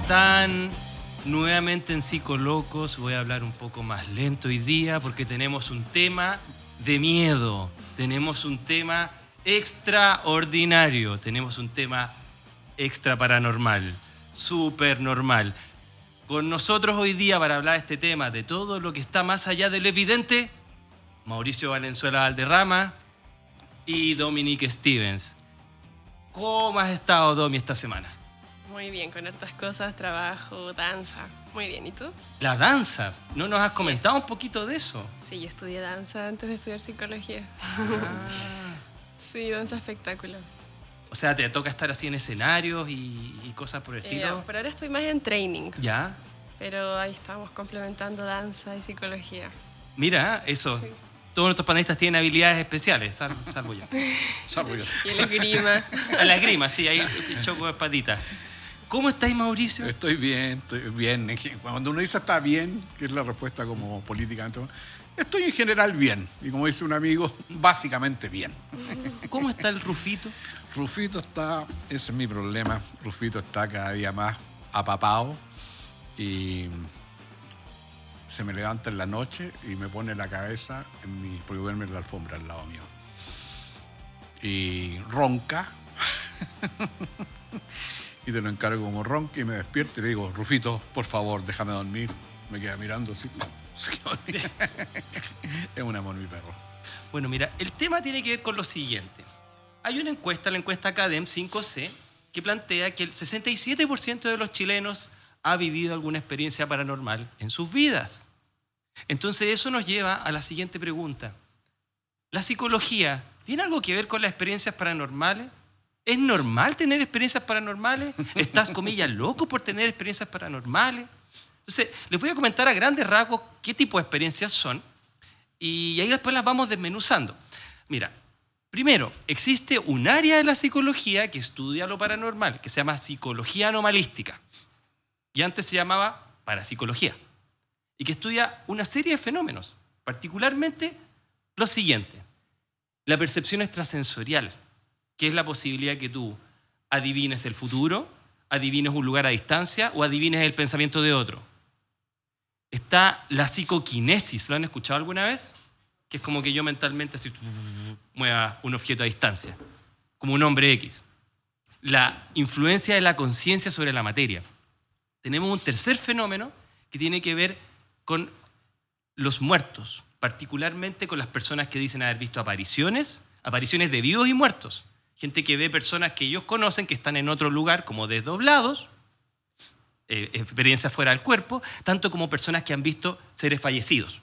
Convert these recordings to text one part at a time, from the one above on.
están? Nuevamente en Psicolocos voy a hablar un poco más lento hoy día porque tenemos un tema de miedo, tenemos un tema extraordinario, tenemos un tema extra paranormal, súper normal. Con nosotros hoy día para hablar de este tema, de todo lo que está más allá del evidente, Mauricio Valenzuela Valderrama y Dominique Stevens. ¿Cómo has estado, Domi, esta semana? Muy bien, con hartas cosas, trabajo, danza. Muy bien, ¿y tú? La danza. ¿No nos has comentado un poquito de eso? Sí, yo estudié danza antes de estudiar psicología. Ah. Sí, danza espectáculo. O sea, ¿te toca estar así en escenarios y cosas por el estilo? Pero ahora estoy más en training. ¿Ya? Pero ahí estamos complementando danza y psicología. Mira, eso. Sí. Todos nuestros panelistas tienen habilidades especiales, salvo yo. Salvo yo. Y el esgrima. La esgrima, sí, ahí choco de espaditas. ¿Cómo estáis, Mauricio? Estoy bien. Cuando uno dice está bien, que es la respuesta como políticamente, estoy en general bien. Y como dice un amigo, básicamente bien. ¿Cómo está el Rufito? Rufito está, ese es mi problema, Rufito está cada día más apapado y se me levanta en la noche y me pone la cabeza porque duerme en la alfombra al lado mío. Y ronca. Y te lo encargo como ronca y me despierto y le digo, Rufito, por favor, déjame dormir. Me queda mirando así. Es un amor mi perro. Bueno, mira, el tema tiene que ver con lo siguiente. Hay una encuesta, la encuesta Academ 5C, que plantea que el 67% de los chilenos ha vivido alguna experiencia paranormal en sus vidas. Entonces eso nos lleva a la siguiente pregunta. ¿La psicología tiene algo que ver con las experiencias paranormales? ¿Es normal tener experiencias paranormales? ¿Estás, comillas, loco por tener experiencias paranormales? Entonces, les voy a comentar a grandes rasgos qué tipo de experiencias son y ahí después las vamos desmenuzando. Mira, primero, existe un área de la psicología que estudia lo paranormal, que se llama psicología anomalística. Y antes se llamaba parapsicología. Y que estudia una serie de fenómenos, particularmente lo siguiente. La percepción extrasensorial, que es la posibilidad que tú adivines el futuro, adivines un lugar a distancia o adivines el pensamiento de otro. Está la psicoquinesis, ¿lo han escuchado alguna vez? Que es como que yo mentalmente así, mueva un objeto a distancia, como un hombre X. La influencia de la conciencia sobre la materia. Tenemos un tercer fenómeno que tiene que ver con los muertos, particularmente con las personas que dicen haber visto apariciones de vivos y muertos. Gente que ve personas que ellos conocen que están en otro lugar como desdoblados, experiencias fuera del cuerpo, tanto como personas que han visto seres fallecidos.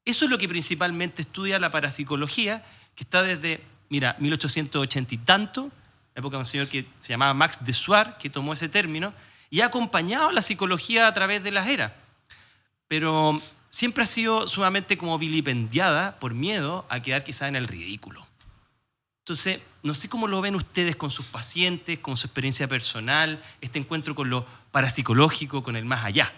Eso es lo que principalmente estudia la parapsicología, que está desde, 1880 y tanto, la época de un señor que se llamaba Max Dessoir, que tomó ese término, y ha acompañado a la psicología a través de las eras. Pero siempre ha sido sumamente como vilipendiada por miedo a quedar quizá en el ridículo. Entonces, no sé cómo lo ven ustedes con sus pacientes, con su experiencia personal, este encuentro con lo parapsicológico, con el más allá.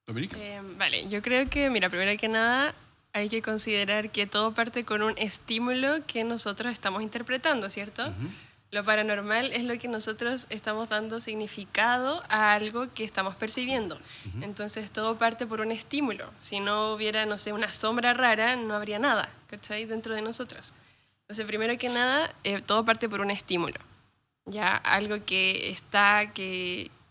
¿Dominica? Vale, yo creo que, primero que nada, hay que considerar que todo parte con un estímulo que nosotros estamos interpretando, ¿cierto? Uh-huh. Lo paranormal es lo que nosotros estamos dando significado a algo que estamos percibiendo. Uh-huh. Entonces, todo parte por un estímulo. Si no hubiera, una sombra rara, no habría nada, ¿cachai? Dentro de nosotros. Entonces, primero que nada, todo parte por un estímulo. Ya, algo que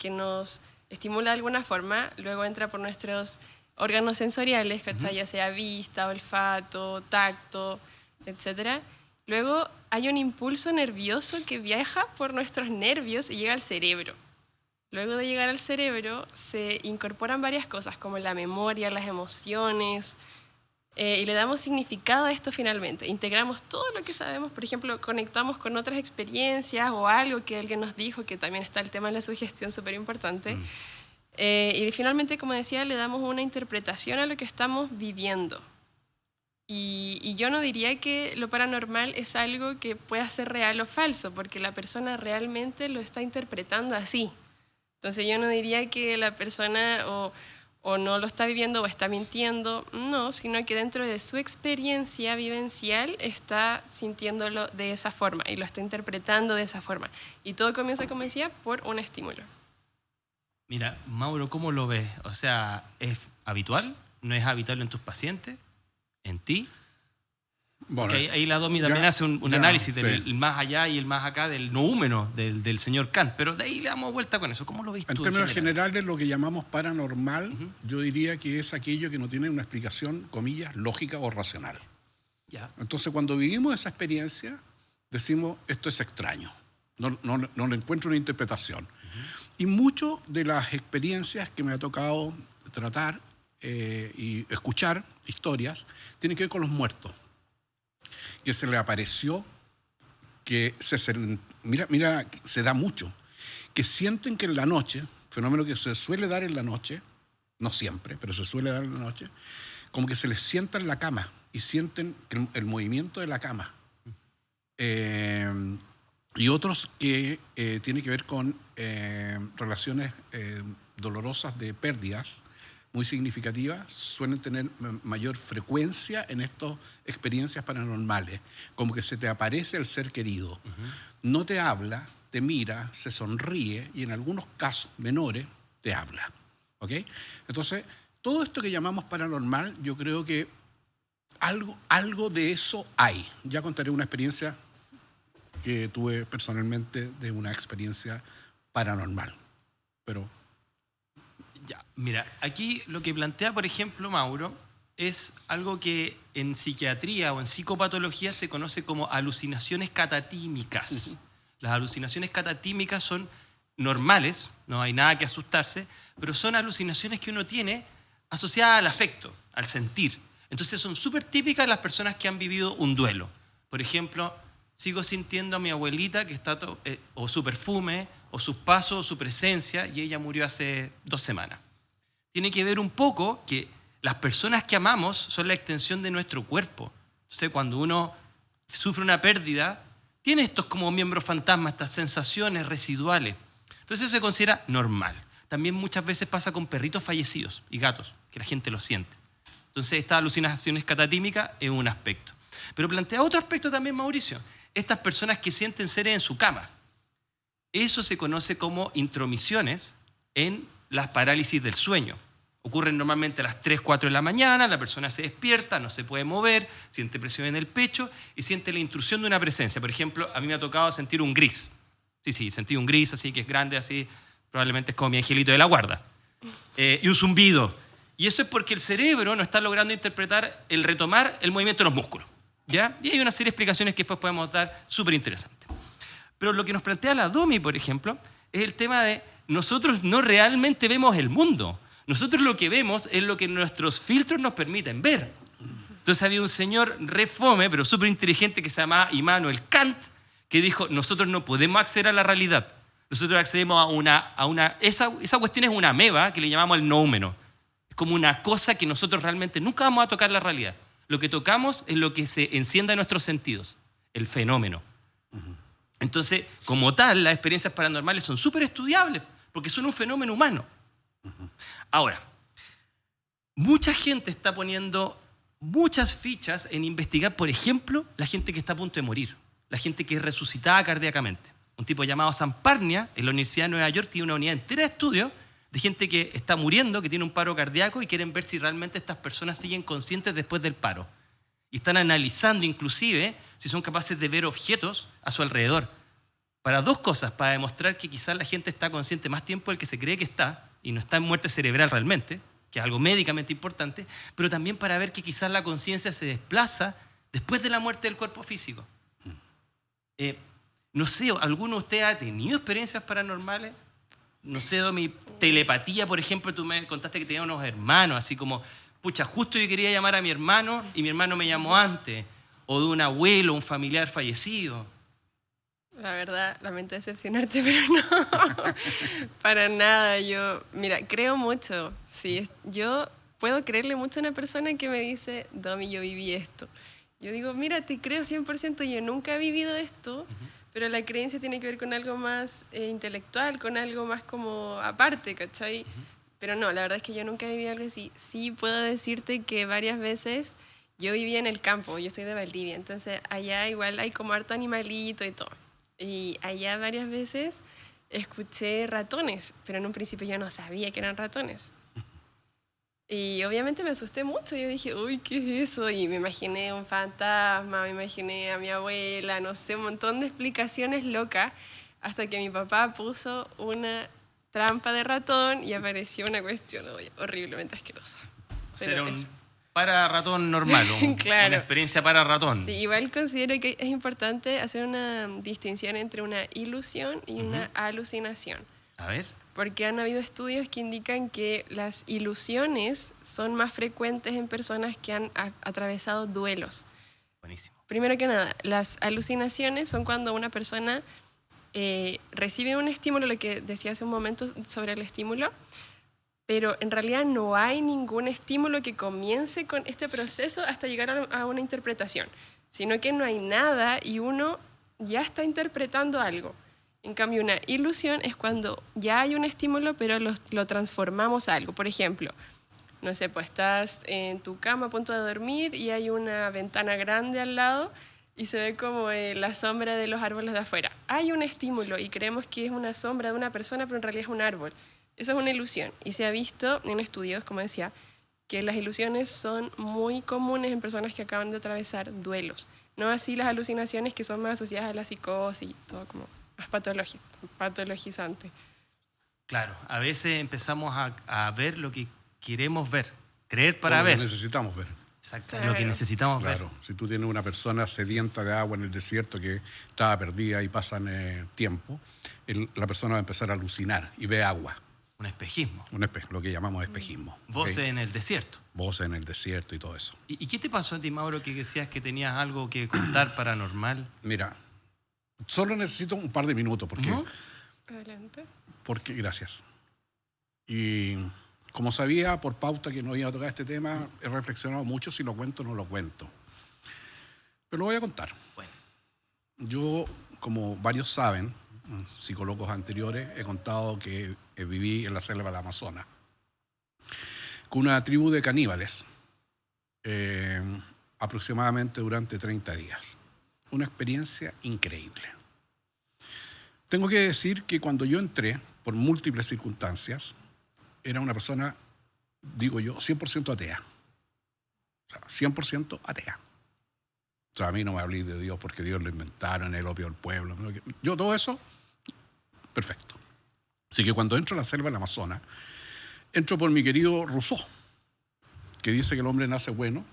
nos estimula de alguna forma, luego entra por nuestros órganos sensoriales, ¿cachai? Ya sea vista, olfato, tacto, etc. Luego hay un impulso nervioso que viaja por nuestros nervios y llega al cerebro. Luego de llegar al cerebro se incorporan varias cosas, como la memoria, las emociones, y le damos significado a esto finalmente. Integramos todo lo que sabemos, por ejemplo, conectamos con otras experiencias o algo que alguien nos dijo, que también está el tema de la sugestión súper importante. Y finalmente, como decía, le damos una interpretación a lo que estamos viviendo. Y yo no diría que lo paranormal es algo que pueda ser real o falso, porque la persona realmente lo está interpretando así. Entonces yo no diría que la persona o no lo está viviendo o está mintiendo, no, sino que dentro de su experiencia vivencial está sintiéndolo de esa forma y lo está interpretando de esa forma. Y todo comienza, como decía, por un estímulo. Mira, Mauro, ¿cómo lo ves? O sea, ¿es habitual? ¿No es habitual en tus pacientes? ¿En ti? Bueno, Que ahí la Domi también hace un análisis del más allá y el más acá del noúmeno del señor Kant, pero de ahí le damos vuelta con eso. ¿Cómo lo ves tú? En términos generales, lo que llamamos paranormal, yo diría que es aquello que no tiene una explicación, comillas, lógica o racional. Ya. Entonces, cuando vivimos esa experiencia, decimos, esto es extraño, no le encuentro una interpretación. Y muchas de las experiencias que me ha tocado tratar y escuchar, historias, tienen que ver con los muertos. Que se le apareció, que mira, se da mucho, que sienten que en la noche, fenómeno que se suele dar en la noche, no siempre, pero se suele dar en la noche, como que se les sienta en la cama y sienten el movimiento de la cama. Y otros que tienen que ver con relaciones dolorosas de pérdidas muy significativas, suelen tener mayor frecuencia en estas experiencias paranormales, como que se te aparece el ser querido, no te habla, te mira, se sonríe y en algunos casos menores te habla. ¿Ok? Entonces, todo esto que llamamos paranormal, yo creo que algo de eso hay. Ya contaré una experiencia que tuve personalmente de una experiencia paranormal. Pero ya, mira, aquí lo que plantea, por ejemplo, Mauro, es algo que en psiquiatría o en psicopatología se conoce como alucinaciones catatímicas. Las alucinaciones catatímicas son normales, no hay nada que asustarse, pero son alucinaciones que uno tiene asociadas al afecto, al sentir. Entonces son súper típicas las personas que han vivido un duelo. Por ejemplo, sigo sintiendo a mi abuelita que está o su perfume, o sus pasos, o su presencia, y ella murió hace 2 semanas. Tiene que ver un poco que las personas que amamos son la extensión de nuestro cuerpo. Entonces, cuando uno sufre una pérdida, tiene estos como miembros fantasmas, estas sensaciones residuales. Entonces, eso se considera normal. También muchas veces pasa con perritos fallecidos y gatos, que la gente los siente. Entonces, estas alucinaciones catatímicas es un aspecto. Pero plantea otro aspecto también, Mauricio. Estas personas que sienten seres en su cama. Eso se conoce como intromisiones en las parálisis del sueño. Ocurren normalmente a las 3, 4 de la mañana, la persona se despierta, no se puede mover, siente presión en el pecho y siente la intrusión de una presencia. Por ejemplo, a mí me ha tocado sentir un gris. Sí, sentí un gris así, que es grande, así, probablemente es como mi angelito de la guarda. Y un zumbido. Y eso es porque el cerebro no está logrando interpretar el retomar el movimiento de los músculos. ¿Ya? Y hay una serie de explicaciones que después podemos dar súper interesantes. Pero lo que nos plantea la Domi, por ejemplo, es el tema de nosotros no realmente vemos el mundo. Nosotros lo que vemos es lo que nuestros filtros nos permiten ver. Entonces había un señor re fome, pero súper inteligente, que se llamaba Immanuel Kant, que dijo, nosotros no podemos acceder a la realidad. Nosotros accedemos a una... Esa cuestión es una ameba que le llamamos el noúmeno. Es como una cosa que nosotros realmente nunca vamos a tocar la realidad. Lo que tocamos es lo que se encienda en nuestros sentidos, el fenómeno. Entonces, como tal, las experiencias paranormales son súper estudiables porque son un fenómeno humano. Ahora, mucha gente está poniendo muchas fichas en investigar, por ejemplo, la gente que está a punto de morir, la gente que es resucitada cardíacamente. Un tipo llamado Sam Parnia, en la Universidad de Nueva York, tiene una unidad entera de estudio de gente que está muriendo, que tiene un paro cardíaco y quieren ver si realmente estas personas siguen conscientes después del paro. Y están analizando inclusive si son capaces de ver objetos a su alrededor. Para 2 cosas, para demostrar que quizás la gente está consciente más tiempo del que se cree que está y no está en muerte cerebral realmente, que es algo médicamente importante, pero también para ver que quizás la conciencia se desplaza después de la muerte del cuerpo físico. No sé, ¿alguno de ustedes ha tenido experiencias paranormales? No sé, mi telepatía, por ejemplo, tú me contaste que tenía unos hermanos, así como, pucha, justo yo quería llamar a mi hermano y mi hermano me llamó antes, o de un abuelo, un familiar fallecido. La verdad, lamento decepcionarte, pero no, para nada. Mira, creo mucho. Sí, yo puedo creerle mucho a una persona que me dice, Domi, yo viví esto. Yo digo, mira, te creo 100%, yo nunca he vivido esto, pero la creencia tiene que ver con algo más intelectual, con algo más como aparte, ¿cachai? Pero no, la verdad es que yo nunca he vivido algo así. Sí puedo decirte que varias veces yo vivía en el campo, yo soy de Valdivia, entonces allá igual hay como harto animalito y todo. Y allá varias veces escuché ratones, pero en un principio yo no sabía que eran ratones. Y obviamente me asusté mucho. Yo dije, uy, ¿qué es eso? Y me imaginé un fantasma, me imaginé a mi abuela, no sé, un montón de explicaciones locas, hasta que mi papá puso una trampa de ratón y apareció una cuestión horriblemente asquerosa. Era un para ratón normal, claro. Una experiencia para ratón. Sí, igual considero que es importante hacer una distinción entre una ilusión y una alucinación. A ver. Porque han habido estudios que indican que las ilusiones son más frecuentes en personas que han atravesado duelos. Buenísimo. Primero que nada, las alucinaciones son cuando una persona recibe un estímulo, lo que decía hace un momento sobre el estímulo, pero en realidad no hay ningún estímulo que comience con este proceso hasta llegar a una interpretación, sino que no hay nada y uno ya está interpretando algo. En cambio, una ilusión es cuando ya hay un estímulo, pero lo transformamos a algo. Por ejemplo, no sé, pues estás en tu cama a punto de dormir y hay una ventana grande al lado y se ve como la sombra de los árboles de afuera. Hay un estímulo y creemos que es una sombra de una persona, pero en realidad es un árbol. Eso es una ilusión. Y se ha visto en estudios, como decía, que las ilusiones son muy comunes en personas que acaban de atravesar duelos. No así las alucinaciones, que son más asociadas a la psicosis y todo como más patologizante. Claro, a veces empezamos a ver lo que queremos ver, creer para ver. Lo que necesitamos ver. Exacto, Claro. lo que necesitamos Claro, ver. si tú tienes una persona sedienta de agua en el desierto que estaba perdida y pasan tiempo, la persona va a empezar a alucinar y ve agua. Un espejismo. Lo que llamamos espejismo. Voces ¿ok? en el desierto. Voces en el desierto y todo eso. ¿Y qué te pasó a ti, Mauro, que decías que tenías algo que contar paranormal? Mira, solo necesito un par de minutos Adelante. Gracias. Y como sabía por pauta que no iba a tocar este tema, he reflexionado mucho si lo cuento o no lo cuento. Pero lo voy a contar. Bueno, Yo, como varios saben, psicólogos anteriores, he contado que viví en la selva del Amazonas con una tribu de caníbales aproximadamente durante 30 días. Una experiencia increíble. Tengo que decir que cuando yo entré, por múltiples circunstancias, era una persona, digo yo, 100% atea. O sea, 100% atea. O sea, a mí no me hablé de Dios porque Dios lo inventaron, el opio del pueblo. Yo todo eso, perfecto. Así que cuando entro a la selva del Amazonas, entro por mi querido Rousseau, que dice que el hombre nace bueno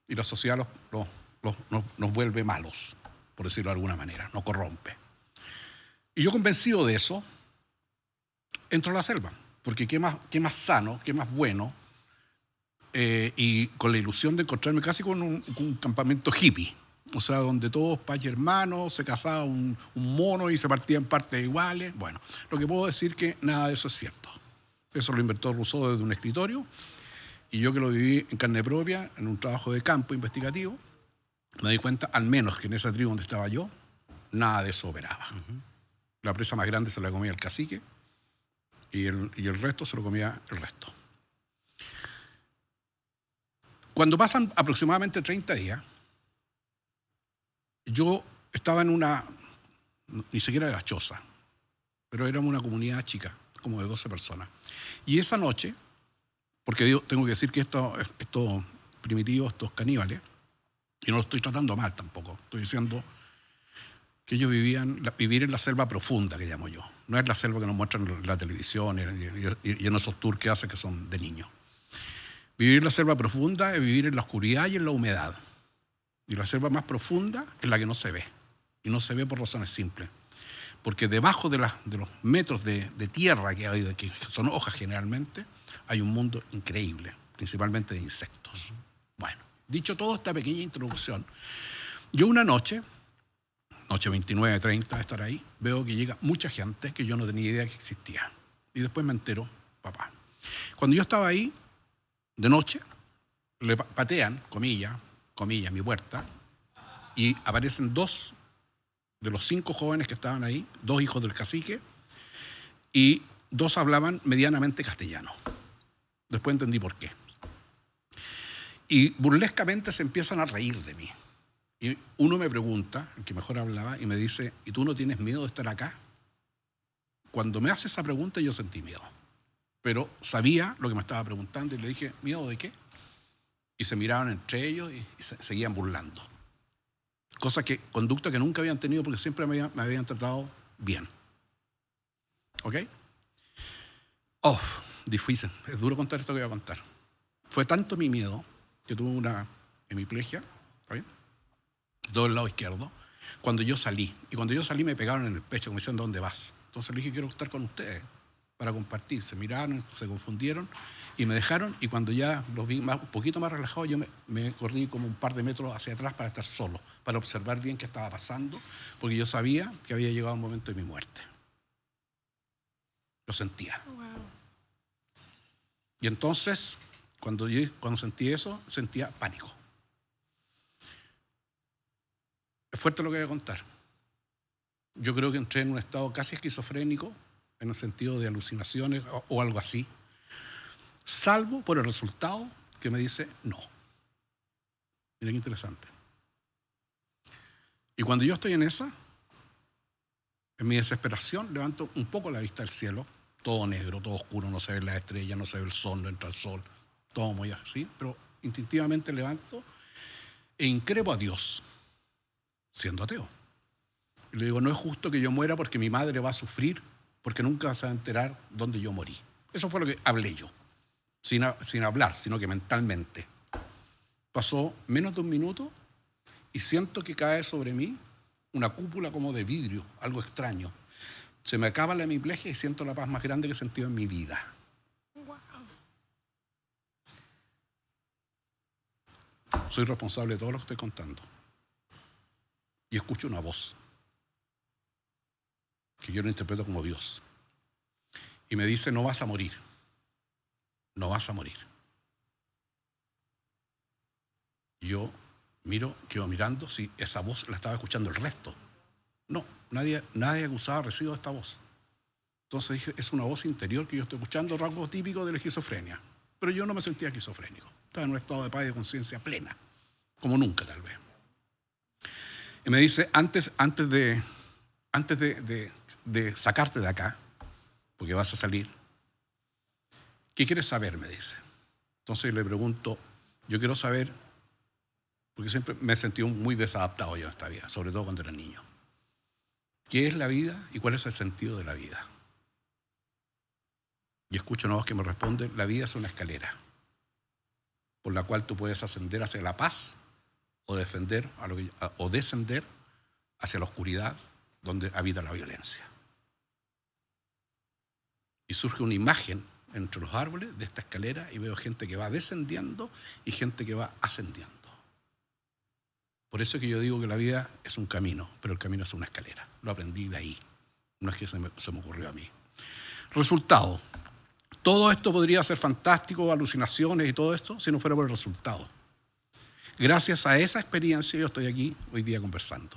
y la sociedad nos vuelve malos, por decirlo de alguna manera, nos corrompe. Y yo, convencido de eso, entro a la selva, porque qué más sano, qué más bueno, y con la ilusión de encontrarme casi con un campamento hippie, o sea, donde todos paz y hermanos, se casaba un mono y se partía en partes iguales. Bueno, lo que puedo decir que nada de eso es cierto. Eso lo inventó Rousseau desde un escritorio, y yo, que lo viví en carne propia, en un trabajo de campo investigativo, me di cuenta, al menos que en esa tribu donde estaba yo, nada de eso operaba. La presa más grande se la comía el cacique y el resto se lo comía el resto. Cuando pasan aproximadamente 30 días, yo estaba en una, ni siquiera era choza, pero era una comunidad chica, como de 12 personas. Y esa noche, porque tengo que decir que estos primitivos, estos caníbales, y no lo estoy tratando mal tampoco, estoy diciendo que ellos vivir en la selva profunda, que llamo yo. No es la selva que nos muestran en la televisión y en esos tours que hacen que son de niños. Vivir en la selva profunda es vivir en la oscuridad y en la humedad. Y la selva más profunda es la que no se ve. Y no se ve por razones simples. Porque debajo de los metros de tierra que hay, que son hojas generalmente, hay un mundo increíble, principalmente de insectos. Bueno, dicho toda esta pequeña introducción, yo una noche 29, 30 de estar ahí, veo que llega mucha gente que yo no tenía idea que existía. Y después me entero, papá. Cuando yo estaba ahí, de noche, le patean, comillas, mi puerta, y aparecen 2 de los 5 jóvenes que estaban ahí, 2 hijos del cacique, y 2 hablaban medianamente castellano. Después entendí por qué. Y burlescamente se empiezan a reír de mí. Y uno me pregunta, el que mejor hablaba, y me dice, ¿y tú no tienes miedo de estar acá? cuando me hace esa pregunta yo sentí miedo. Pero sabía lo que me estaba preguntando y le dije, ¿miedo de qué? Y se miraban entre ellos y se seguían burlando. Conducta que nunca habían tenido porque siempre me habían tratado bien. ¿Ok? Oh, difícil. Es duro contar esto que voy a contar. Fue tanto mi miedo que tuve una hemiplegia, ¿está bien? Todo el lado izquierdo. Cuando yo salí me pegaron en el pecho, como diciendo, ¿dónde vas? Entonces le dije, quiero estar con ustedes para compartir. Se miraron, se confundieron y me dejaron. Y cuando ya los vi un poquito más relajados, yo me corrí como un par de metros hacia atrás para estar solo, para observar bien qué estaba pasando, porque yo sabía que había llegado un momento de mi muerte. Lo sentía. Wow. Y entonces, cuando sentí eso, sentía pánico. Es fuerte lo que voy a contar. Yo creo que entré en un estado casi esquizofrénico, en el sentido de alucinaciones o algo así, salvo por el resultado que me dice no. Miren qué interesante. Y cuando yo estoy en mi desesperación, levanto un poco la vista al cielo, todo negro, todo oscuro, no se ve las estrellas, no se ve el sol, no entra el sol, todo muy así, pero instintivamente levanto e increpo a Dios, siendo ateo. Y le digo, no es justo que yo muera porque mi madre va a sufrir, porque nunca se va a enterar dónde yo morí. Eso fue lo que hablé yo, sin hablar, sino que mentalmente. Pasó menos de un minuto y siento que cae sobre mí una cúpula como de vidrio, algo extraño. Se me acaba la hemiplegia y siento la paz más grande que he sentido en mi vida. Wow. Soy responsable de todo lo que estoy contando. Y escucho una voz que yo lo interpreto como Dios. Y me dice, no vas a morir. No vas a morir. Y yo quedo mirando si esa voz la estaba escuchando el resto. No, nadie acusaba recibo de esta voz. Entonces dije, es una voz interior que yo estoy escuchando, rasgo típico de la esquizofrenia. Pero yo no me sentía esquizofrénico. Estaba en un estado de paz y de conciencia plena, como nunca tal vez. Y me dice, antes de sacarte de acá, porque vas a salir, ¿qué quieres saber? Me dice. Entonces le pregunto, yo quiero saber, porque siempre me he sentido muy desadaptado yo en esta vida, sobre todo cuando era niño. ¿Qué es la vida y cuál es el sentido de la vida? Y escucho una voz que me responde, la vida es una escalera por la cual tú puedes ascender hacia la paz o descender hacia la oscuridad donde habita la violencia. Y surge una imagen entre los árboles de esta escalera y veo gente que va descendiendo y gente que va ascendiendo. Por eso es que yo digo que la vida es un camino, pero el camino es una escalera. Lo aprendí de ahí. No es que se me ocurrió a mí. Resultado. Todo esto podría ser fantástico, alucinaciones y todo esto, si no fuera por el resultado. Gracias a esa experiencia yo estoy aquí hoy día conversando.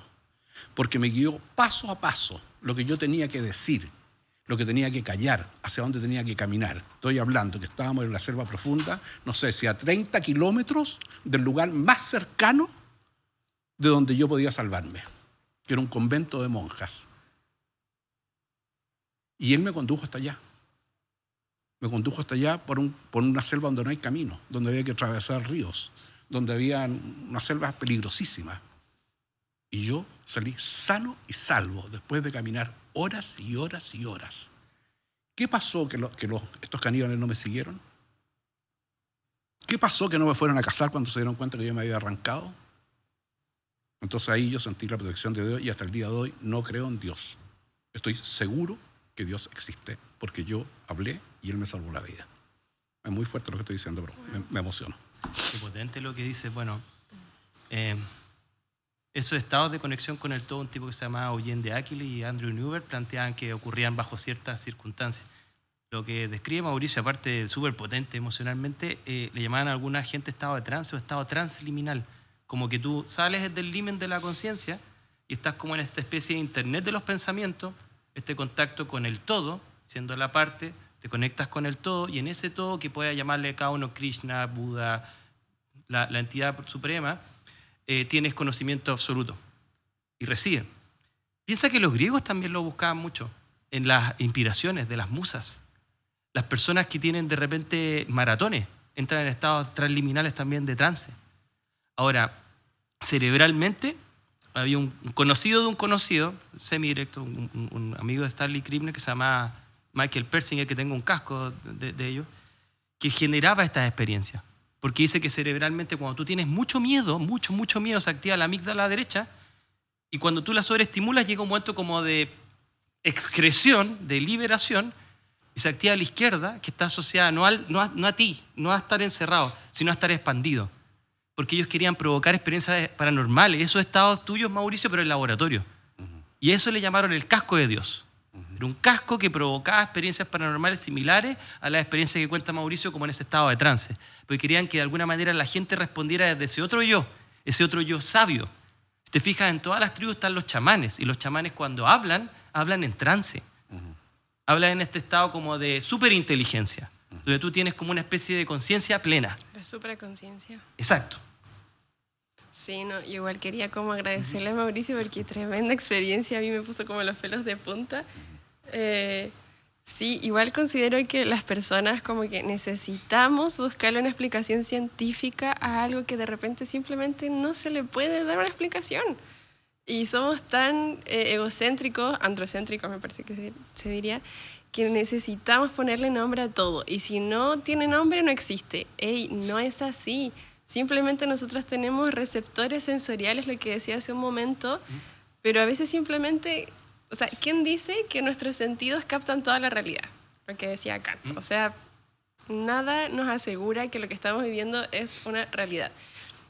Porque me guió paso a paso lo que yo tenía que decir, lo que tenía que callar, hacia dónde tenía que caminar. Estoy hablando que estábamos en la selva profunda, no sé si a 30 kilómetros del lugar más cercano de donde yo podía salvarme, que era un convento de monjas. Y él me condujo hasta allá. Me condujo hasta allá por una selva donde no hay camino, donde había que atravesar ríos, donde había una selva peligrosísima. Y yo salí sano y salvo después de caminar horas y horas y horas. ¿Qué pasó que estos caníbales no me siguieron? ¿Qué pasó que no me fueron a cazar cuando se dieron cuenta que yo me había arrancado? Entonces ahí yo sentí la protección de Dios y hasta el día de hoy no creo en Dios. Estoy seguro que Dios existe porque yo hablé y Él me salvó la vida. Es muy fuerte lo que estoy diciendo, pero me emociono. Qué potente lo que dice. Bueno, esos estados de conexión con el todo, un tipo que se llamaba Eugene de Aquila y Andrew Newberg, planteaban que ocurrían bajo ciertas circunstancias. Lo que describe Mauricio, aparte de súper potente emocionalmente, le llamaban a alguna gente estado de trance o estado transliminal. Como que tú sales del limen de la conciencia y estás como en esta especie de internet de los pensamientos, este contacto con el todo, siendo la parte, te conectas con el todo y en ese todo, que pueda llamarle cada uno Krishna, Buda, la entidad suprema, tienes conocimiento absoluto y recibe. Piensa que los griegos también lo buscaban mucho. en las inspiraciones de las musas. Las personas que tienen de repente maratones entran en estados transliminales también de trance. Ahora, cerebralmente, había un conocido de un conocido, semi-directo, un amigo de Stanley Krippner que se llama Michael Persinger, que tengo un casco de ellos, que generaba estas experiencias. Porque dice que cerebralmente cuando tú tienes mucho miedo, mucho miedo, se activa la amígdala derecha y cuando tú la sobreestimulas llega un momento como de excreción, de liberación, y se activa la izquierda, que está asociada no a ti, no a estar encerrado, sino a estar expandido. Porque ellos querían provocar experiencias paranormales, esos estados tuyos, Mauricio, pero en laboratorio. Y a eso le llamaron el casco de Dios. Era un casco que provocaba experiencias paranormales similares a las experiencias que cuenta Mauricio como en ese estado de trance. Porque querían que de alguna manera la gente respondiera desde ese otro yo sabio. Si te fijas, en todas las tribus están los chamanes, y los chamanes cuando hablan en trance. Hablan en este estado como de superinteligencia, donde tú tienes como una especie de conciencia plena. La supraconciencia. Exacto. Sí, no, yo igual quería como agradecerle a Mauricio porque tremenda experiencia, a mí me puso como los pelos de punta. Sí, igual considero que las personas como que necesitamos buscarle una explicación científica a algo que de repente simplemente no se le puede dar una explicación. Y somos tan egocéntricos, androcéntricos me parece que se diría, que necesitamos ponerle nombre a todo. Y si no tiene nombre, no existe. ¡Ey, no es así! Simplemente nosotros tenemos receptores sensoriales, lo que decía hace un momento, pero a veces simplemente... O sea, ¿quién dice que nuestros sentidos captan toda la realidad? Lo que decía Kant. O sea, nada nos asegura que lo que estamos viviendo es una realidad.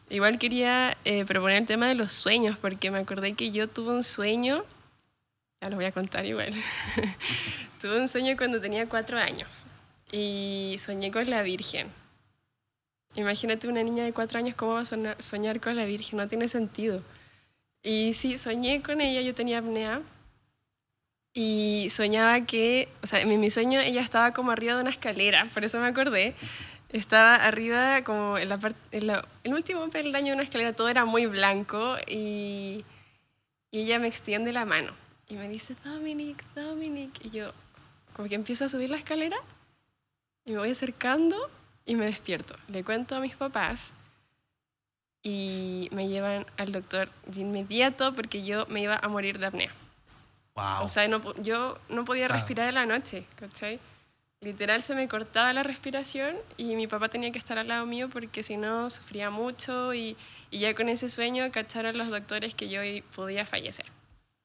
Igual quería proponer el tema de los sueños, porque me acordé que yo tuve un sueño, ya lo voy a contar igual. Tuve un sueño cuando tenía 4 años y soñé con la Virgen. Imagínate una niña de 4 años cómo va a soñar con la Virgen, no tiene sentido. Y sí, soñé con ella, yo tenía apnea. Y soñaba que, o sea, en mi sueño ella estaba como arriba de una escalera, por eso me acordé. Estaba arriba como en el último peldaño de una escalera, todo era muy blanco y ella me extiende la mano y me dice, Dominic, Dominic. Y yo como que empiezo a subir la escalera y me voy acercando y me despierto. Le cuento a mis papás y me llevan al doctor de inmediato porque yo me iba a morir de apnea. Wow. O sea, yo no podía respirar en la noche, ¿cachai? Literal se me cortaba la respiración y mi papá tenía que estar al lado mío porque si no sufría mucho y ya con ese sueño cacharon los doctores que yo podía fallecer.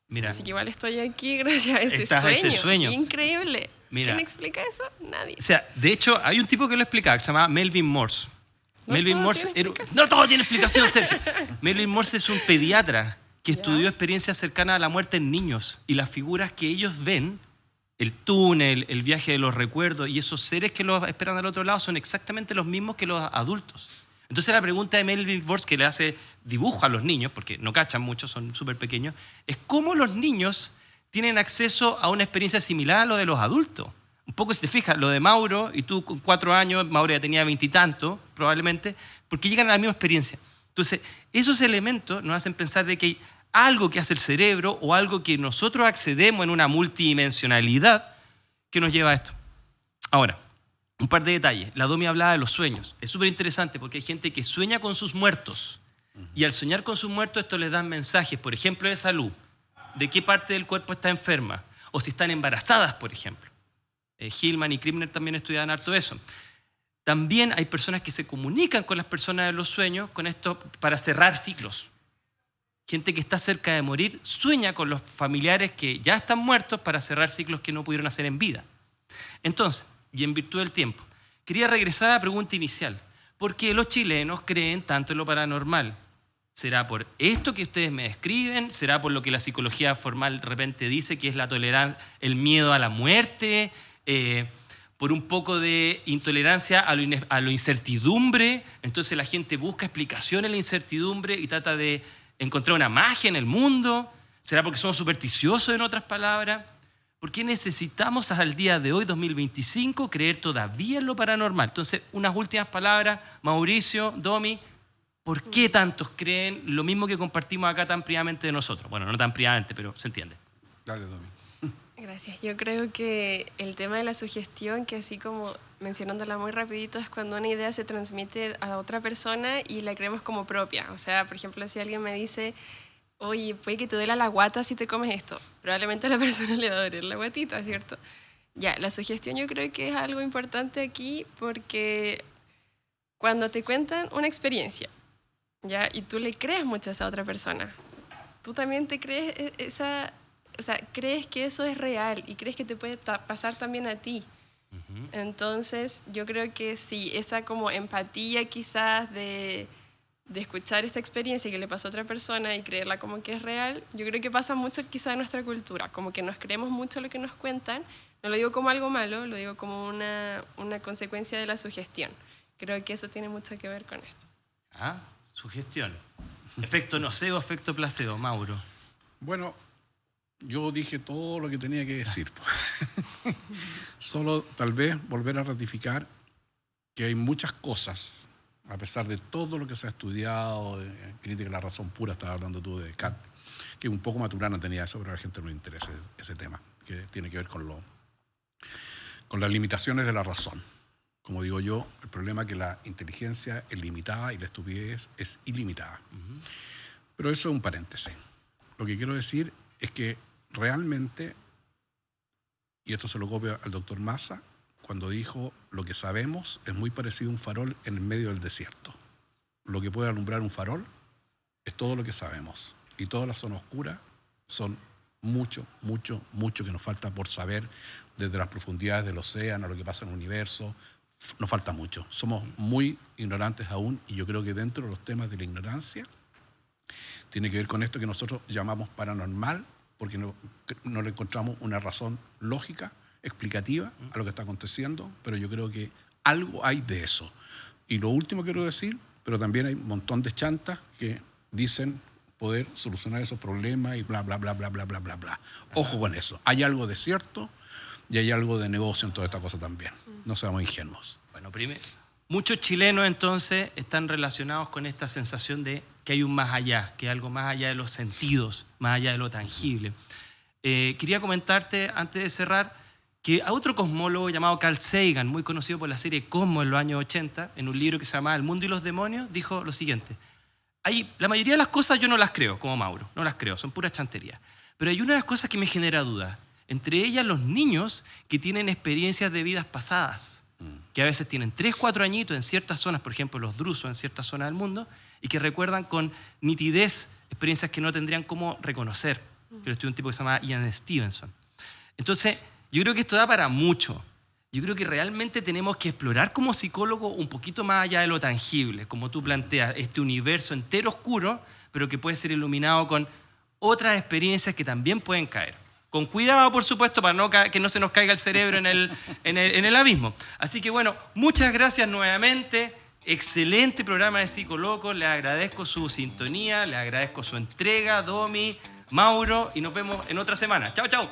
Mira, así que igual estoy aquí gracias a ese sueño. Increíble. Mira. ¿Quién explica eso? Nadie. O sea, de hecho, hay un tipo que lo explicaba, que se llama Melvin Morse. No todo tiene explicación, Sergio. Melvin Morse es un pediatra que estudió experiencias cercanas a la muerte en niños y las figuras que ellos ven, el túnel, el viaje de los recuerdos y esos seres que los esperan al otro lado son exactamente los mismos que los adultos. Entonces la pregunta de Melvin Morse, que le hace dibujo a los niños, porque no cachan mucho, son súper pequeños, es cómo los niños tienen acceso a una experiencia similar a lo de los adultos. Un poco si te fijas, lo de Mauro, y tú con 4 años, Mauro ya tenía 20 y tanto, probablemente, porque llegan a la misma experiencia. Entonces, esos elementos nos hacen pensar de que hay algo que hace el cerebro o algo que nosotros accedemos en una multidimensionalidad que nos lleva a esto. Ahora, un par de detalles. La Domi hablaba de los sueños. Es súper interesante porque hay gente que sueña con sus muertos y al soñar con sus muertos esto les da mensajes, por ejemplo, de salud, de qué parte del cuerpo está enferma o si están embarazadas, por ejemplo. Hillman y Krippner también estudiaban harto eso. También hay personas que se comunican con las personas de los sueños con esto para cerrar ciclos. Gente que está cerca de morir sueña con los familiares que ya están muertos para cerrar ciclos que no pudieron hacer en vida. Entonces, y en virtud del tiempo, quería regresar a la pregunta inicial. ¿Por qué los chilenos creen tanto en lo paranormal? ¿Será por esto que ustedes me describen? ¿Será por lo que la psicología formal de repente dice, que es la tolerancia, el miedo a la muerte? ¿Por un poco de intolerancia a lo incertidumbre? Entonces la gente busca explicación en la incertidumbre y trata de encontrar una magia en el mundo. ¿Será porque somos supersticiosos, en otras palabras? ¿Por qué necesitamos hasta el día de hoy, 2025, creer todavía en lo paranormal? Entonces, unas últimas palabras, Mauricio, Domi, ¿por qué tantos creen lo mismo que compartimos acá tan privadamente de nosotros? Bueno, no tan privadamente, pero se entiende. Dale, Domi. Gracias. Yo creo que el tema de la sugestión, que así como mencionándola muy rapidito, es cuando una idea se transmite a otra persona y la creemos como propia. O sea, por ejemplo, si alguien me dice, oye, puede que te duela la guata si te comes esto, probablemente a la persona le va a doler la guatita, ¿cierto? Ya, la sugestión yo creo que es algo importante aquí porque cuando te cuentan una experiencia, ¿ya? Y tú le crees mucho a esa otra persona, tú también te crees o sea, crees que eso es real y crees que te puede pasar también a ti. Entonces, yo creo que sí, esa como empatía quizás de escuchar esta experiencia que le pasó a otra persona y creerla como que es real, yo creo que pasa mucho quizás en nuestra cultura, como que nos creemos mucho lo que nos cuentan. No lo digo como algo malo, lo digo como una consecuencia de la sugestión. Creo que eso tiene mucho que ver con esto. Ah, sugestión. Efecto nocebo, efecto placebo, Mauro. Bueno, yo dije todo lo que tenía que decir. Solo tal vez volver a ratificar que hay muchas cosas, a pesar de todo lo que se ha estudiado, crítica de la razón pura, estabas hablando tú de Kant, que un poco Maturana tenía eso, pero a la gente no le interesa ese tema, que tiene que ver con las limitaciones de la razón. Como digo yo, el problema es que la inteligencia es limitada y la estupidez es ilimitada. Pero eso es un paréntesis. Lo que quiero decir es que realmente, y esto se lo copio al doctor Massa, cuando dijo lo que sabemos es muy parecido a un farol en el medio del desierto. Lo que puede alumbrar un farol es todo lo que sabemos. Y toda la zona oscura son mucho, mucho, mucho que nos falta por saber desde las profundidades del océano, lo que pasa en el universo. Nos falta mucho. Somos muy ignorantes aún y yo creo que dentro de los temas de la ignorancia tiene que ver con esto que nosotros llamamos paranormal, porque no le encontramos una razón lógica, explicativa a lo que está aconteciendo, pero yo creo que algo hay de eso. Y lo último que quiero decir, pero también hay un montón de chantas que dicen poder solucionar esos problemas y bla, bla, bla, bla, bla, bla, bla, bla. Ojo con eso. Hay algo de cierto y hay algo de negocio en toda esta cosa también. No seamos ingenuos. Bueno, primero, muchos chilenos entonces están relacionados con esta sensación de que hay un más allá, que hay algo más allá de los sentidos, más allá de lo tangible. Quería comentarte, antes de cerrar, que a otro cosmólogo llamado Carl Sagan, muy conocido por la serie Cosmos en los años 80, en un libro que se llamaba El mundo y los demonios, dijo lo siguiente: la mayoría de las cosas yo no las creo, como Mauro, no las creo, son pura chantería. Pero hay una de las cosas que me genera dudas, entre ellas los niños que tienen experiencias de vidas pasadas, que a veces tienen 3, 4 añitos en ciertas zonas, por ejemplo los drusos en ciertas zonas del mundo, y que recuerdan con nitidez experiencias que no tendrían cómo reconocer. Que lo estudió un tipo que se llama Ian Stevenson. Entonces, yo creo que esto da para mucho. Yo creo que realmente tenemos que explorar como psicólogo un poquito más allá de lo tangible, como tú planteas, este universo entero oscuro, pero que puede ser iluminado con otras experiencias que también pueden caer. Con cuidado, por supuesto, para que no se nos caiga el cerebro en el abismo. Así que bueno, muchas gracias nuevamente. Excelente programa de Psicolocos. Les agradezco su sintonía, les agradezco su entrega, Domi, Mauro, y nos vemos en otra semana. Chao, chao.